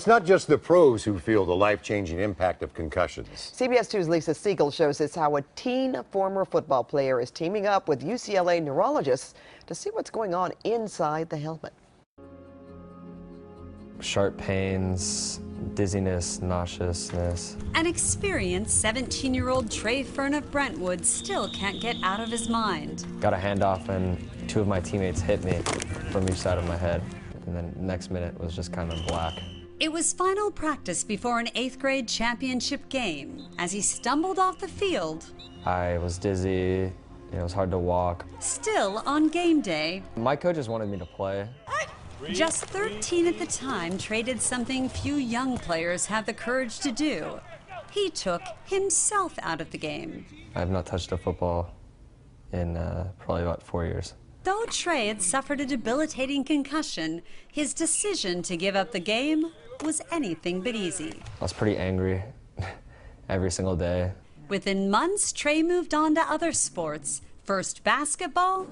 it's not just the pros who feel the life-changing impact of concussions. CBS 2's Lisa Siegel shows us how a teen former football player is teaming up with UCLA neurologists to see what's going on inside the helmet. Sharp pains, dizziness, nauseousness. An experienced 17-year-old Trey Fern of Brentwood still can't get out of his mind. Got a handoff and two of my teammates hit me from each side of my head. And then the next minute was just kind of black. It was final practice before an 8th grade championship game. As he stumbled off the field, I was dizzy, it was hard to walk. Still on game day, My coaches wanted me to play. just 13 at the time, Trey did something few young players have the courage to do. He took himself out of the game. I have not touched a football in probably about 4 years. Though Trey had suffered a debilitating concussion, his decision to give up the game was anything but easy. I was pretty angry every single day. Within months, Trey moved on to other sports. First basketball,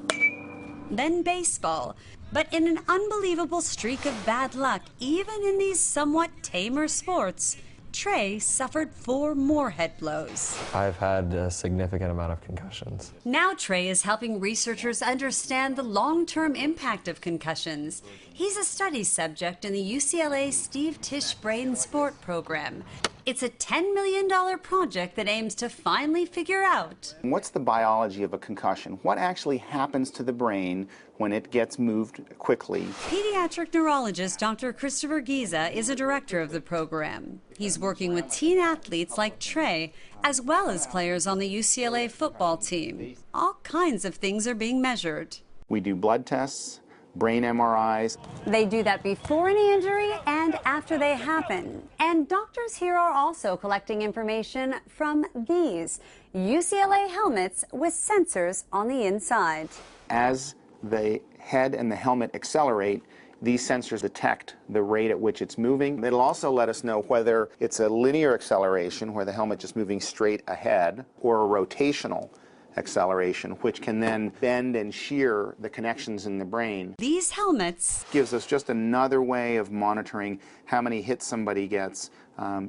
then baseball. But in an unbelievable streak of bad luck, even in these somewhat tamer sports, Trey suffered 4 more head blows. I've had a significant amount of concussions. Now Trey is helping researchers understand the long-term impact of concussions. He's a study subject in the UCLA Steve Tisch Brain Sport program. It's a $10 million project that aims to finally figure out what's the biology of a concussion? What actually happens to the brain when it gets moved quickly? Pediatric neurologist Dr. Christopher Giza is a director of the program. He's working with teen athletes like Trey, as well as players on the UCLA football team. All kinds of things are being measured. We do blood tests, brain MRIs. They do that before any injury and after they happen. And doctors here are also collecting information from these UCLA helmets with sensors on the inside. As the head and the helmet accelerate, these sensors detect the rate at which it's moving. It'll also let us know whether it's a linear acceleration, where the helmet just moving straight ahead, or a rotational acceleration, which can then bend and shear the connections in the brain. These helmets Gives us just another way of monitoring how many hits somebody gets,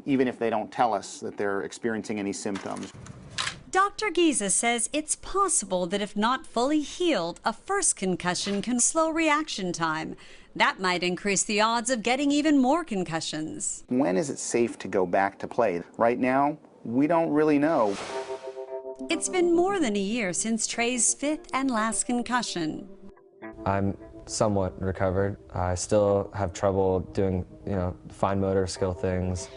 even if they don't tell us that they're experiencing any symptoms. Dr. Giza says it's possible that if not fully healed, a first concussion can slow reaction time. That might increase the odds of getting even more concussions. When is it safe to go back to play? Right now, we don't really know. It's been more than a year since Trey's 5th and last concussion. I'm somewhat recovered. I still have trouble doing, fine motor skill things.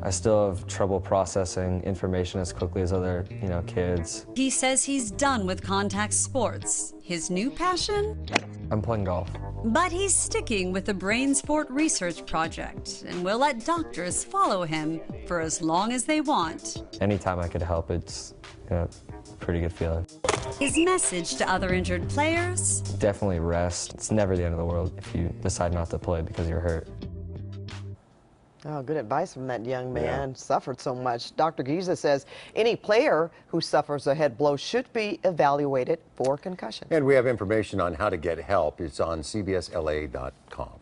I still have trouble processing information as quickly as other, kids. He says he's done with contact sports. His new passion? I'm playing golf. But he's sticking with the Brain Sport Research Project and will let doctors follow him for as long as they want. Anytime I could help, it's a pretty good feeling. His message to other injured players? Definitely rest. It's never the end of the world if you decide not to play because you're hurt. Oh, good advice from that young man. Suffered so much. Dr. Giza says any player who suffers a head blow should be evaluated for concussion. And we have information on how to get help. It's on cbsla.com.